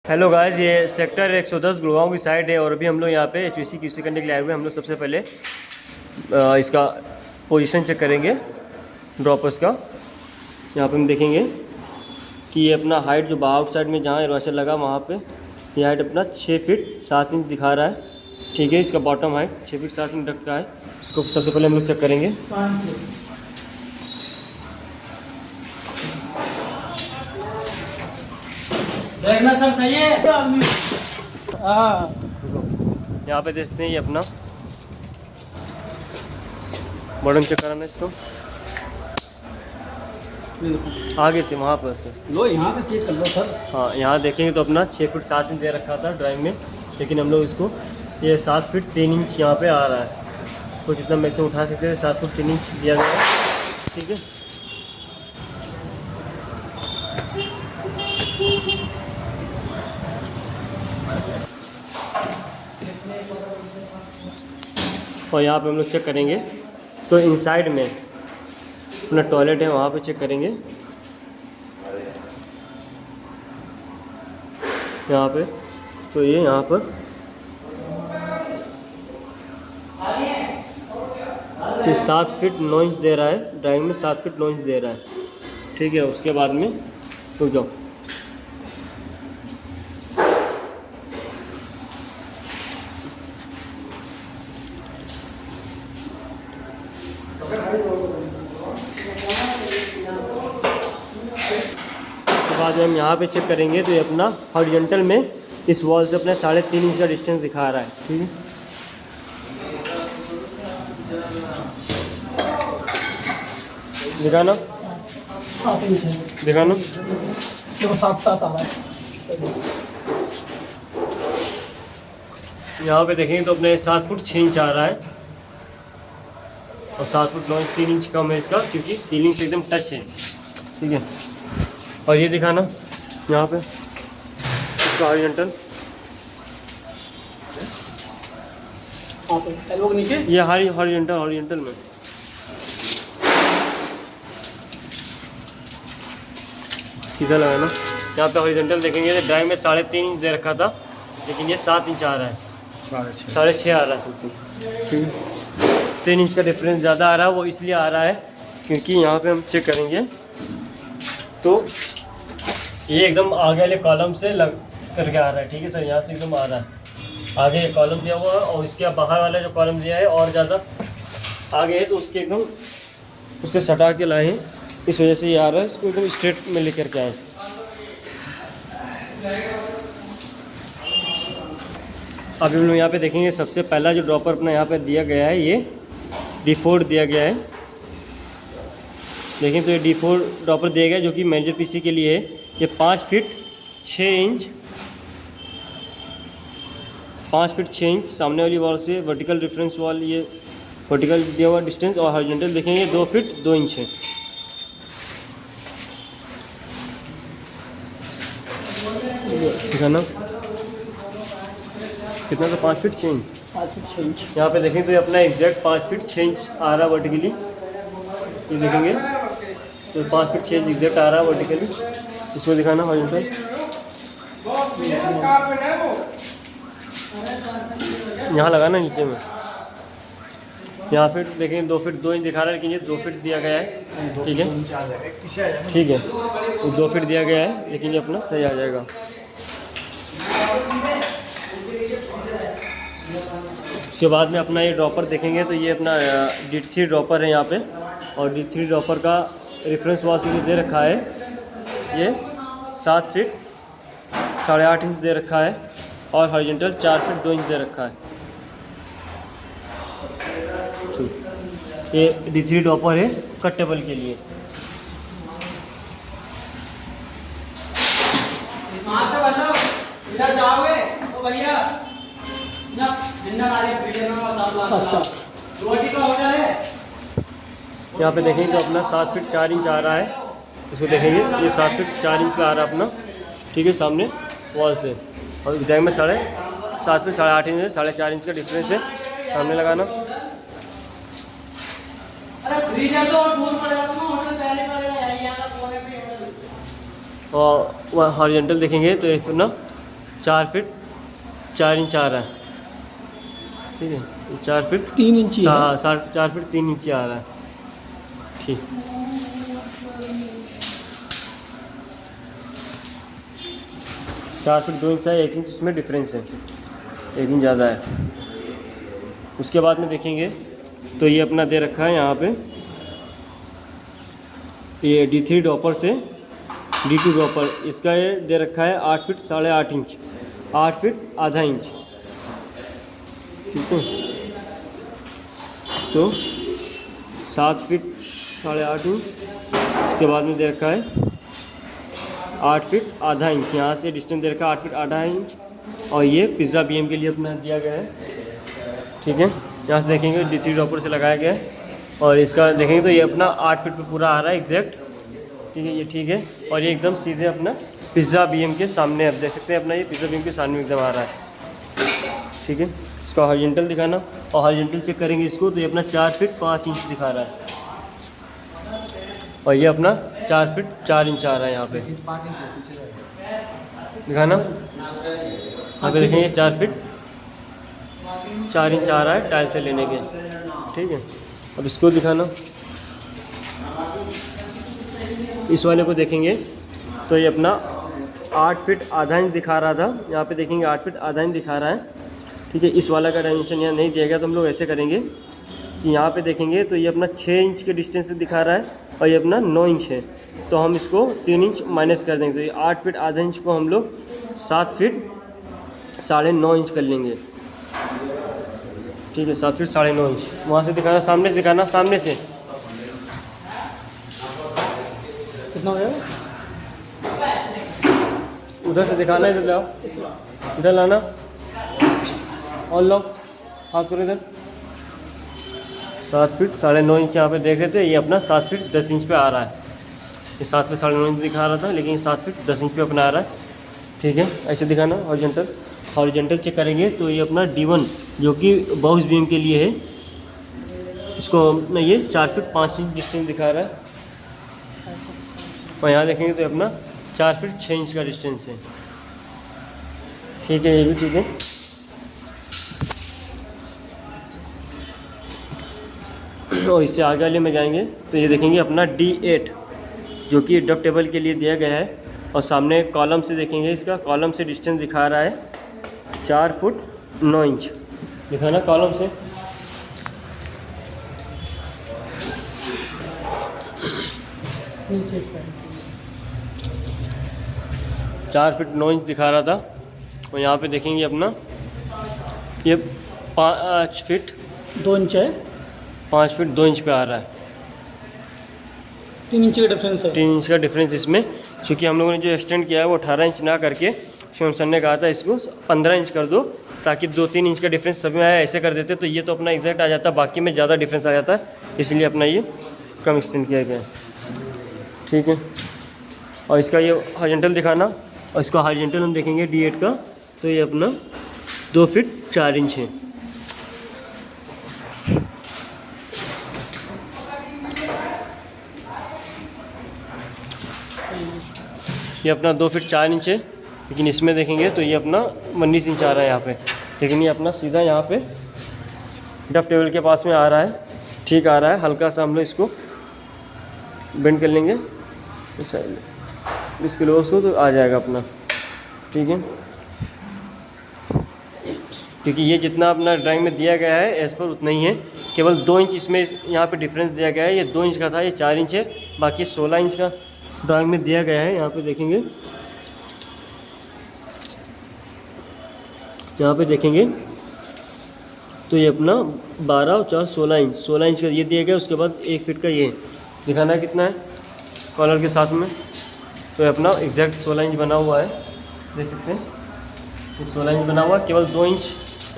Hello guys, ये sector 110 Gurgaon की side है और अभी हम लोग यहाँ पे HVC QC करने के लिए आए हुए हैं। हम लोग सबसे पहले इसका पोजीशन चेक करेंगे ड्रॉपर्स का। यहाँ पे हम देखेंगे कि ये अपना हाइट जो आउट साइड में जहाँ एरोवेशन लगा वहाँ पे ये हाइट अपना 6 फीट 7 इंच दिखा रहा है। ठीक है, इसका बॉटम हाइट 6 फीट 7 इंच रखा है। इसको सबसे पहले हम लोग चेक करेंगे। देखना सर सही है। हाँ, यहाँ पे देखते हैं ये अपना बॉटम चेक कराना है इसको आगे से वहाँ पर से। लो यहाँ से चेक कर लो सर। हाँ, यहाँ देखेंगे तो अपना 6 फीट 7 इंच दे रखा था ड्राइंग में, लेकिन हम लोग इसको ये 7 फीट 3 इंच यहाँ पे आ रहा है। इसको जितना मैक्सिमम उठा सकते हैं 7 फीट 3 इंच दिया गया है। ठीक है, और यहाँ पे हम लोग चेक करेंगे तो इनसाइड में अपना टॉयलेट है वहाँ पे चेक करेंगे। यहाँ पे तो ये यहाँ पर ये 7 फीट 9 इंच दे रहा है ड्राइंग में, 7 फीट 9 इंच दे रहा है। ठीक है, उसके बाद में रुक जाओ। उसके बाद में हम यहाँ पे चेक करेंगे तो ये अपना हॉरिजॉन्टल में इस वॉल से अपना 3.5 इंच का डिस्टेंस दिखा रहा है। ठीक है, दिखाना 7 इंच है। दिखाना। देखो 7 आ रहा है। यहाँ पे देखेंगे तो अपने 7 फुट 6 इंच आ रहा है और 7 फुट 9 इंच 3 इंच कम है इसका, क्योंकि सीलिंग से एकदम टच है। ठीक है, और ये दिखाना यहाँ पे इसका हॉरिजॉन्टल, एल्बो के नीचे ये हॉरिजॉन्टल में सीधा लगाना। यहाँ पे हॉरिजॉन्टल देखेंगे तो ड्राइंग में 3.5 इंच दे रखा था, लेकिन ये 7 इंच आ रहा है, 6.5 आ रहा है समथिंग। ठीक है, 3 इंच का डिफरेंस ज़्यादा आ रहा है। वो इसलिए आ रहा है क्योंकि यहाँ पे हम चेक करेंगे तो ये एकदम आगे वाले कॉलम से लग करके आ रहा है। ठीक है सर, यहाँ से एकदम आ रहा है। आगे एक कॉलम दिया हुआ है और इसके बाहर वाला जो कॉलम दिया है और ज़्यादा आगे है, तो उसके एकदम उससे सटा के लाए हैं, इस वजह से ये आ रहा है। इसको एकदम स्ट्रेट में लेकर के आए। अभी हम लोग यहाँ पे देखेंगे सबसे पहला जो ड्रॉपर अपना यहाँ पे दिया गया है, ये D4 दिया गया है। देखें तो ये D4 ड्रॉपर दिया गया है जो कि मेजर पीसी के लिए है। ये 5 फीट 6 इंच सामने वाली वॉल से वर्टिकल रेफरेंस वॉल, ये वर्टिकल दिया हुआ डिस्टेंस, और हॉरिजॉन्टल देखेंगे 2 फीट 2 इंच है। दिखाना कितना था, 5 फीट 6 इंच। 5 feet 6 inch. यहाँ पे देखें तो ये अपना एग्जैक्ट 5 फीट 6 इंच आ रहा है वर्टिकली। ये देखेंगे तो 5 फीट 6 इंच एग्जैक्ट आ रहा है वर्टिकली। इसमें दिखाना हॉरिजॉन्टल, यहाँ लगाना नीचे में। यहाँ फिर देखेंगे 2 फीट 2 इंच दिखा रहा है, लेकिन ये 2 फीट दिया गया है। ठीक है, ठीक है, तो 2 फीट दिया गया है, लेकिन ये अपना सही आ जाएगा। उसके बाद में अपना ये ड्रॉपर देखेंगे तो ये अपना D3 ड्रॉपर है यहाँ पे, और D3 ड्रॉपर का रेफरेंस वॉल से जो दे रखा है ये 7 फीट 8.5 इंच दे रखा है, और हॉरिजॉन्टल 4 फीट 2 इंच दे रखा है। ये D3 ड्रॉपर है कट टेबल के लिए। इधर जाओगे तो भैया रोटी का होटल है। यहाँ पे देखेंगे तो अपना 7 फीट 4 इंच आ रहा है। इसको देखेंगे ये 7 फीट 4 इंच का आ रहा है अपना। ठीक है, सामने वॉल से, और ड्राइंग में 7 फीट 8.5 इंच है, 4.5 इंच का डिफरेंस है। सामने लगाना। और हॉरिजॉन्टल देखेंगे तो एक ना 4 फीट 4 इंच आ रहा है। ठीक है, 4 फीट 3 इंची है। 4 फीट 3 इंच आ रहा है। ठीक, 4 फीट 2 इंच है, 1 इंच इसमें डिफरेंस है, 1 इंच ज़्यादा है। उसके बाद में देखेंगे तो ये अपना दे रखा है यहाँ पे, ये D3 ड्रॉपर से D2 ड्रॉपर, इसका ये दे रखा है 8 फीट 8.5 इंच, 8 फीट आधा इंच। ठीक है, तो 7 फीट 8.5 इंच। उसके बाद में दे रखा है 8 फीट आधा इंच, यहाँ से डिस्टेंस दे रखा है 8 फीट आधा इंच। और ये पिज़्ज़ा BM के लिए अपना दिया गया है। ठीक है, यहाँ से देखेंगे D3 ड्रॉपर से लगाया गया है। और इसका देखेंगे तो ये अपना 8 फीट पे पूरा आ रहा है एग्जैक्ट। ठीक है, ये ठीक है। और ये एकदम सीधे अपना पिज़्ज़ा BM के सामने, आप देख सकते हैं अपना ये पिज़्ज़ा BM के सामने एकदम आ रहा है। ठीक है, इसका हॉरिजॉन्टल दिखाना, और हॉरिजॉन्टल चेक करेंगे इसको तो ये अपना 4 फीट 5 इंच दिखा रहा है। और ये अपना 4 फीट 4 इंच आ रहा है यहाँ पे दिखाना। यहाँ पे देखेंगे 4 फीट 4 इंच आ रहा है टाइल से लेने के। ठीक है, अब इसको दिखाना, इस वाले को देखेंगे तो ये अपना 8 फीट आधा इंच दिखा रहा था, यहाँ पे देखेंगे 8 फीट आधा इंच दिखा रहा है। ठीक है, इस वाला का डायमेंशन यहाँ नहीं दिया गया, तो हम लोग ऐसे करेंगे कि यहाँ पे देखेंगे तो ये अपना 6 इंच के डिस्टेंस से दिखा रहा है और ये अपना 9 इंच है, तो हम इसको 3 इंच माइनस कर देंगे। तो ये 8 फीट आधा इंच को हम लोग 7 फीट 9.5 इंच कर लेंगे। ठीक है, 7 फीट 9.5 इंच। वहाँ से दिखाना, सामने से दिखाना, सामने से कितना हो गया? उधर से दिखाना, इधर लाओ, इधर लाना और लो हाथ करो इधर। 7 फीट 9.5 इंच यहाँ पे देख रहे थे, ये अपना 7 फीट 10 इंच पे आ रहा है। ये 7 फीट 9.5 इंच दिखा रहा था, लेकिन ये 7 फीट 10 इंच पे अपना आ रहा है। ठीक है, ऐसे दिखाना हॉरिजॉन्टल चेक करेंगे तो ये अपना D1 जो कि बॉक्स बीम के लिए है, इसको अपना ये 4 फीट 5 इंच डिस्टेंस दिखा रहा है। और यहाँ देखेंगे तो अपना 4 फीट 6 इंच का डिस्टेंस है। ठीक है, ये भी ठीक है। और इससे आगे वाले में जाएंगे तो ये देखेंगे अपना D8 जो कि डफ टेबल के लिए दिया गया है। और सामने कॉलम से देखेंगे, इसका कॉलम से डिस्टेंस दिखा रहा है 4 फुट 9 इंच। दिखाना कॉलम से, नीचे 4 फीट 9 इंच दिखा रहा था। और यहाँ पे देखेंगे अपना ये 5 फीट 2 इंच है, 5 फीट 2 इंच पे आ रहा है। 3 इंच का डिफरेंस है। 3 इंच का डिफरेंस इसमें, क्योंकि हम लोगों ने जो एक्सटेंड किया है वो 18 इंच ना करके शिवम सर ने कहा था इसको 15 इंच कर दो, ताकि 2-3 इंच का डिफरेंस सब में आया। ऐसे कर देते तो ये तो अपना एग्जैक्ट आ जाता, बाकी में ज़्यादा डिफरेंस आ जाता है, इसलिए अपना ये कम एक्सटेंड किया गया है। ठीक है, और इसका ये हॉरिजॉन्टल दिखाना, और इसका हॉरिजॉन्टल हम देखेंगे D8 का तो ये अपना 2 फीट 4 इंच है। ये अपना 2 फीट 4 इंच है, लेकिन इसमें देखेंगे तो ये अपना 19 इंच आ रहा है यहाँ पे, लेकिन ये अपना सीधा यहाँ पे डफ टेबल के पास में आ रहा है। ठीक आ रहा है, हल्का सा हम लोग इसको बेंड कर लेंगे इस साइड, इसके लोग उसको तो आ जाएगा अपना। ठीक है, क्योंकि ये जितना अपना ड्राइंग में दिया गया है एज पर उतना ही है, केवल 2 इंच इसमें यहाँ पे डिफरेंस दिया गया है। ये 2 इंच का था, ये 4 इंच है, बाकी 16 इंच का ड्राइंग में दिया गया है। यहाँ पे देखेंगे, यहाँ पे देखेंगे तो ये अपना 12 और 4 16 इंच का ये दिया गया। उसके बाद 1 फीट का ये दिखाना है कितना है कॉलर के साथ में, तो ये अपना एग्जैक्ट 16 इंच बना हुआ है, देख सकते हैं। तो 16 इंच बना हुआ, केवल 2 इंच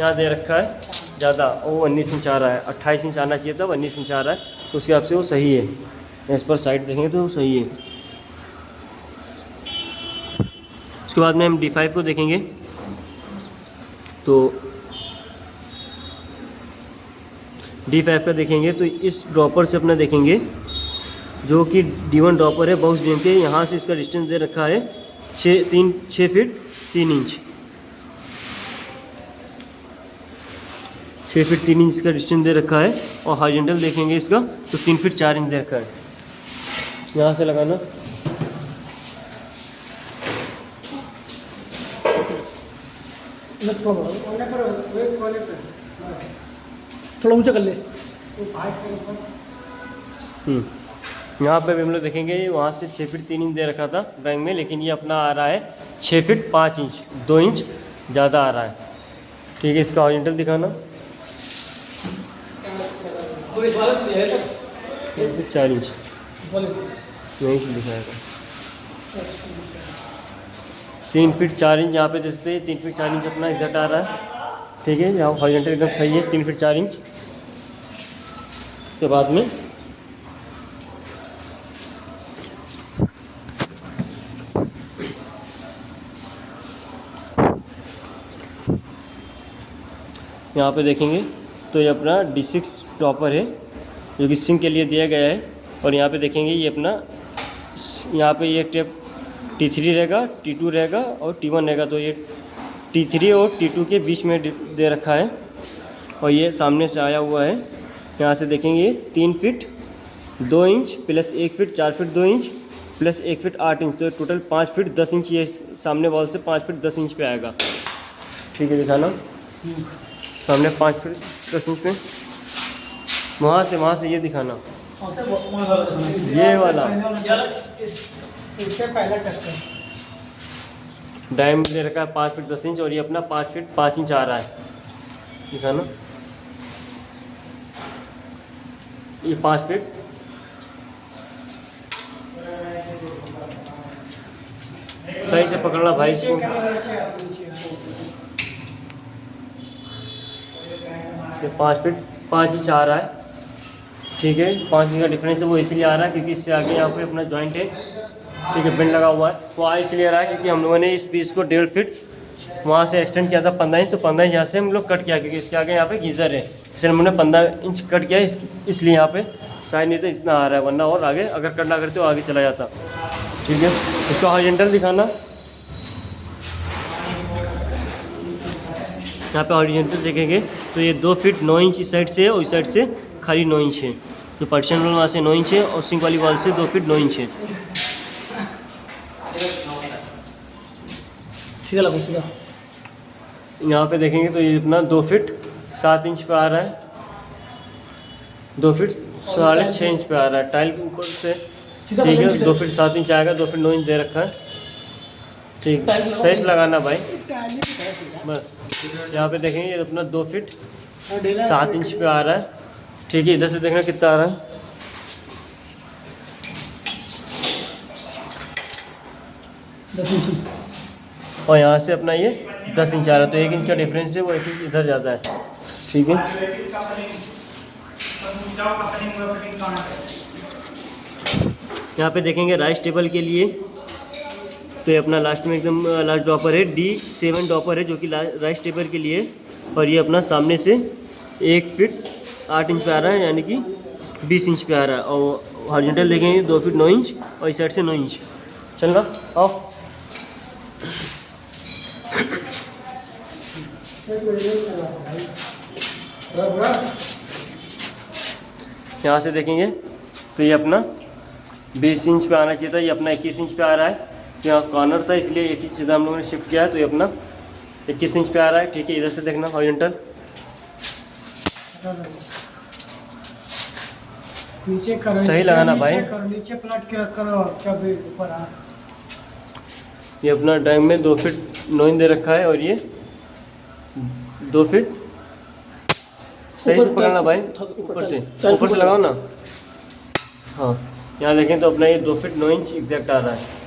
यहाँ दे रखा है ज़्यादा, वो 19 इंच आ रहा है। 28 इंच आना चाहिए था, 19 इंच आ रहा है, तो उसके हिसाब से वो सही है। इस पर साइड देखेंगे तो वो सही है। उसके बाद में हम D5 को देखेंगे तो D5 का देखेंगे तो इस ड्रॉपर से अपना देखेंगे जो कि D1 ड्रॉपर है बॉक्स बीम के, यहाँ से इसका डिस्टेंस दे रखा है 6 फीट 3 इंच। 6 फीट 3 इंच का डिस्टेंस दे रखा है। और हॉरिजॉन्टल देखेंगे इसका तो 3 फीट 4 इंच दे रखा है। यहाँ से लगाना, थोड़ा ऊंचा कर ले। यहाँ पे भी हम लोग देखेंगे वहाँ से 6 फीट 3 इंच दे रखा था ड्राइंग में, लेकिन ये अपना आ रहा है 6 फीट 5 इंच, 2 इंच ज़्यादा आ रहा है। ठीक है, इसका हॉरिजॉन्टल दिखाना, 4 इंच नहीं दिखाएगा। 3 फीट 4 इंच यहाँ पे देखते हैं, 3 फीट 4 इंच अपना एग्जैक्ट आ रहा है। ठीक है, यहाँ हॉरिजॉन्टल एकदम सही है 3 फीट 4 इंच। के बाद में यहाँ पे देखेंगे तो ये अपना D6 टॉपर है जो कि सिंक के लिए दिया गया है। और यहाँ पे देखेंगे ये अपना, यहाँ पे ये टेप T3 रहेगा, T2 रहेगा और T1 रहेगा। तो ये T3 और T2 के बीच में दे रखा है और ये सामने से आया हुआ है। यहाँ से देखेंगे 3 feet 2 inch plus 1 feet 4 feet 2 inch plus 1 feet 8 inch, तो टोटल 5 फीट 10 इंच ये सामने वॉल से 5 फीट 10 इंच पे आएगा। ठीक है, दिखाना सामने 5 फीट 10 इंच पे, वहाँ से ये दिखाना, ये वाला इससे पहला चक्कर डायमीटर दे रखा है 5 फीट 10 इंच और ये अपना 5 फीट 5 इंच आ रहा है। दिखाना, ये 5 फीट सही से पकड़ना भाई इसको। ये 5 फीट 5 इंच आ रहा है। ठीक है, 5 इंच का डिफरेंस है वो इसलिए आ रहा है क्योंकि इससे आगे यहाँ पे अपना जॉइंट है। ठीक है, बेंड लगा हुआ है, वो आ इसलिए आ रहा है क्योंकि हम लोगों ने इस पीस को 1.5 फीट वहाँ से एक्सटेंड किया था 15 इंच, तो 15 इंच यहाँ से हम लोग कट किया क्योंकि इसके आगे यहाँ पे गीज़र है, इसलिए हमने 15 इंच कट किया इसलिए यहाँ पे साइड नहीं तो इतना आ रहा है, वरना और आगे अगर कट ना करते तो आगे चला जाता। ठीक है, इसका हॉरिजॉन्टल दिखाना, यहाँ पे हॉरिजॉन्टल देखेंगे तो ये 2 फीट 9 इंच इस साइड से और इस साइड से खाली 9 इंच है। जो पार्टीशन वाल वहाँ से 9 इंच है और सिंक वाली वॉल से 2 फीट 9 इंच है। सीधा लगो सीधा। यहाँ पे देखेंगे तो ये अपना 2 फीट 7 इंच पे आ रहा है, 2 फीट 6.5 इंच पे आ रहा है टाइल के ऊपर से। ठीक है, 2 फीट 7 इंच आएगा, 2 फीट 9 इंच दे रखा है। ठीक, सही से लगाना भाई बस। यहाँ पे देखेंगे ये अपना 2 फीट 7 इंच पे आ रहा है। ठीक है, इधर से देखना कितना आ रहा है, 10 इंच और यहाँ से अपना ये 10 इंच आ रहा है, तो 1 इंच का डिफरेंस है वो 1 इंच इधर ज़्यादा है। ठीक है, यहाँ पे देखेंगे राइस टेबल के लिए तो ये अपना लास्ट में एकदम लास्ट ड्रॉपर है, D7 ड्रॉपर है जो कि राइस टेबल के लिए। और ये अपना सामने से 1 फीट 8 इंच पे आ रहा है, यानी कि 20 इंच पे आ रहा है। और हॉरिजॉन्टल देखेंगे 2 फीट 9 इंच और इस साइड से 9 इंच। चलना आओ, यहाँ से देखेंगे तो ये अपना 20 इंच पे आना चाहिए था, ये अपना 21 इंच पे आ रहा है। यहाँ कॉर्नर था इसलिए 1 इंच सीधा हम लोगों ने शिफ्ट किया है, तो ये अपना 21 इंच पे आ रहा है। ठीक है, इधर से देखना हॉरिजॉन्टल, नीचे करो, सही लगाना भाई, नीचे पलट के करो, क्या भी ऊपर आ। ये अपना ड्राइंग में 2 फीट 9 इंच दे रखा है और ये 2 फीट सही से पकड़ना भाई, ऊपर से लगाओ ना। हाँ, यहाँ देखें तो अपना ये 2 फीट 9 इंच एग्जैक्ट आ रहा है।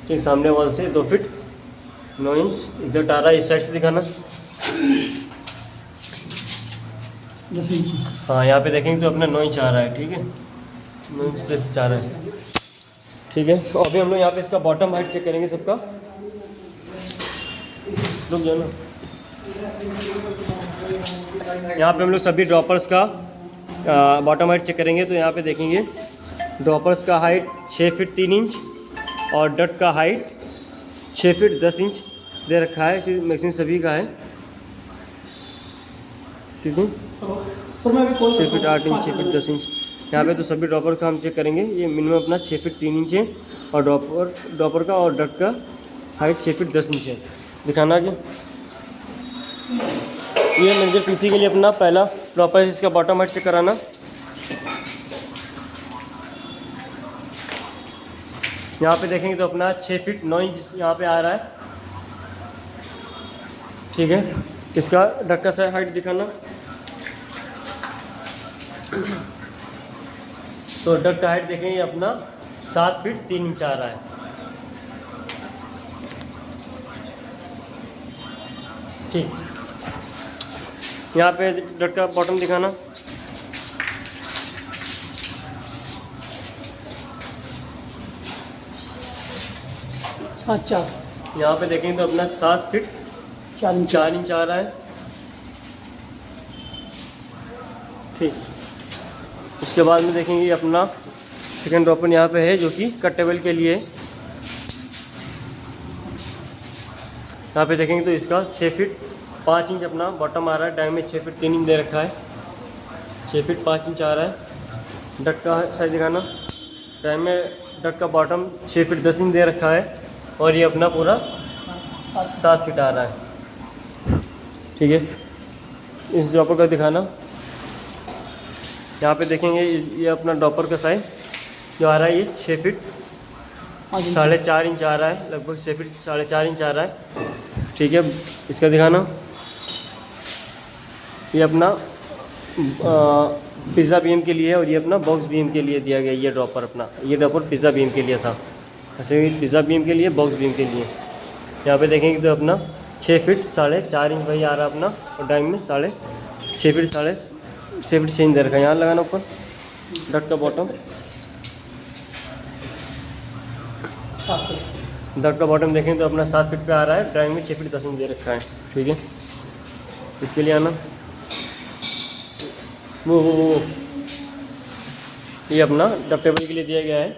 ठीक, सामने वॉल से 2 फीट 9 इंच एग्जैक्ट आ रहा है। इस साइड से दिखाना, 10 इंच। हाँ, यहाँ पे देखेंगे तो अपना 9 इंच आ रहा है। ठीक है, 9 इंच 10 इंच आ रहा है। ठीक है, तो अभी हम लोग यहाँ पे इसका बॉटम हाइट चेक करेंगे सबका। रुक जाओ ना, यहाँ पे हम लोग सभी ड्रॉपर्स का बॉटम हाइट चेक करेंगे। तो यहाँ पे देखेंगे ड्रॉपर्स का हाइट 6 फीट 3 इंच और डट का हाइट 6 फीट 10 इंच दे रखा है, मैक्सिमम सभी का है। ठीक है। तो मैं अभी कौन 6 फीट 8 इंच, 6 फीट 10 इंच यहाँ पे तो सभी ड्रॉपर का हम चेक करेंगे। ये मिनिमम अपना 6 फीट 3 इंच है और ड्रॉपर का और डक का हाइट 6 फीट 10 इंच है। दिखाना आगे। ये मेजर पीसी के लिए अपना पहला प्रॉपर इसका बॉटम हाइट चेक कराना। यहाँ पे देखेंगे तो अपना 6 फीट 9 इंच यहाँ पे आ रहा है, ठीक है। इसका डक का हाइट दिखाना। तो डक का हाइट देखेंगे अपना 7 फीट 3 इंच आ रहा है, ठीक। यहाँ पे डक का बॉटम दिखाना। सात चार यहाँ पे देखेंगे तो अपना 7 फीट 4 इंच आ रहा है, ठीक। उसके बाद में देखेंगे अपना सेकंड ड्रॉपर यहाँ पे है जो कि कट टेबल के लिए है। यहाँ पे देखेंगे तो इसका 6 फीट 5 इंच अपना बॉटम आ रहा है। डाई में 6 फीट 3 इंच दे रखा है, 6 फीट 5 इंच आ रहा है। डक का साइज दिखाना। डाई में डक का बॉटम 6 फीट 10 इंच दे रखा है और ये अपना पूरा 7 फीट आ रहा है, ठीक है। इस ड्रॉपर का दिखाना। यहाँ पे देखेंगे ये अपना ड्रॉपर का साइज जो आ रहा है ये 6 फीट 4.5 इंच आ रहा है, लगभग 6 फीट 4.5 इंच आ रहा है, ठीक है। इसका दिखाना। ये अपना पिज़्ज़ा बीम के लिए और ये अपना बॉक्स बीम के लिए दिया गया। ये ड्रॉपर अपना ये ड्रॉपर पिज़्ज़ा बीम के लिए था, ऐसे पिज़्ज़ा बीम के लिए बॉक्स बीम के लिए। यहाँ पे देखेंगे तो अपना 6 फीट 4.5 इंच वही आ रहा है अपना और डाइम में 6 फीट 6 इंच दे रखा है। यहाँ लगाना ऊपर डक का बॉटम। डक का बॉटम देखें तो अपना 7 फीट पे आ रहा है, ड्राइंग में 6 फीट 10 इंच दे रखा है, ठीक है। इसके लिए आना वो ये अपना डक टेबल के लिए दिया गया है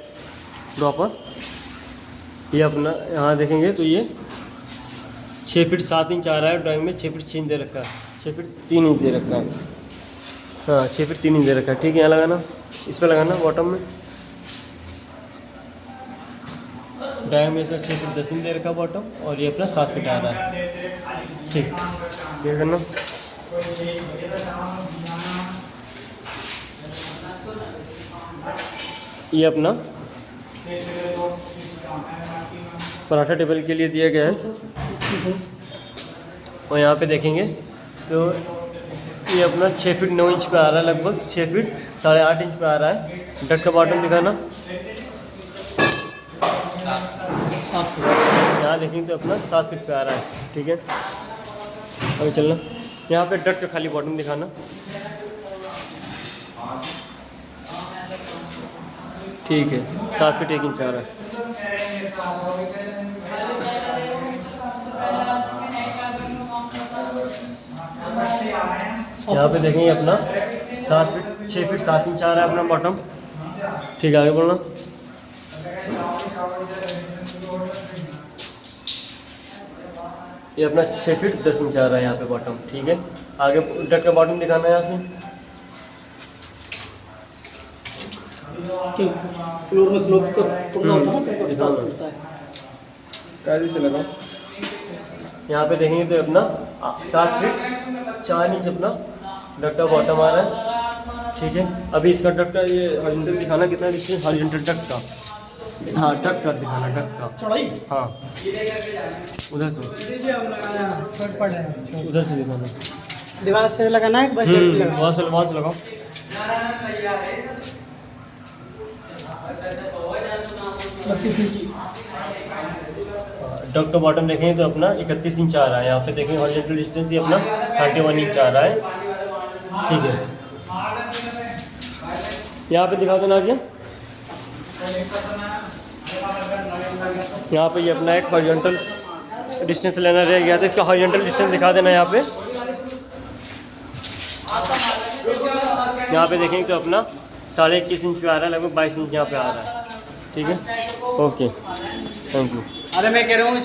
ड्रॉपर। ये अपना यहाँ देखेंगे तो ये 6 फीट 7 इंच आ रहा है, ड्राइंग में 6 फीट 6 इंच दे रखा है, 6 फीट 3 इंच दे रखा है, हाँ 6 फीट 3 इंच दे रखा है, ठीक है। यहाँ लगाना, इस पर लगाना बॉटम में। ड्राइंग में इसका 6 फीट 10 इंच दे रखा बॉटम और ये अपना 7 फीट आ रहा है, ठीक। ये करना। ये अपना पराठा टेबल के लिए दिया गया है और यहाँ पे देखेंगे तो ये अपना 6 फीट 9 इंच पे आ रहा है, लगभग 6 फीट 8.5 इंच पे आ रहा है। डक का बॉटम दिखाना। यहाँ देखेंगे तो अपना 7 फीट पे आ रहा है, ठीक है। अभी चलना। यहाँ पे डक का खाली बॉटम दिखाना, ठीक है। 7 फीट 1 इंच आ रहा है। यहाँ पे देखेंगे अपना 6 फीट 7 इंच आ रहा है अपना बॉटम, ठीक है। आगे बोलना। ये अपना 6 फीट 10 इंच आ रहा है यहाँ पे बॉटम, ठीक है। आगे डक का बॉटम दिखाना है यहाँ से। फ्लोर में स्लोप का टुकड़ा होता है। कैसे से लगा। यहाँ पे देखेंगे तो अपना 7 फीट 4 इंच अपना डक का बॉटम आ रहा है, ठीक है। अभी इसका डक का ये हॉरिजॉन्टल दिखाना, कितना डिस्टेंस हॉरिजॉन्टल डक का, हाँ डक का दिखाना, डक का चौड़ाई, हाँ उधर से दिखाना। दीवार से लगाना है बस वहाँ से लगाओ। डक का बॉटम देखेंगे तो अपना 31 इंच आ रहा है। यहाँ पे देखेंगे हॉरिजॉन्टल डिस्टेंस ये अपना 31 इंच आ रहा है, ठीक है। यहाँ पे दिखा देना आगे। यहाँ पे ये अपना एक हॉरिजॉन्टल डिस्टेंस लेना रह गया था, इसका हॉरिजॉन्टल डिस्टेंस दिखा देना यहाँ पे। यहाँ पे देखेंगे तो अपना 21.5 इंच पे आ रहा है, लगभग 22 इंच यहाँ पे आ रहा है, ठीक है। Okay, thank you. अरे मैं कह रहा हूँ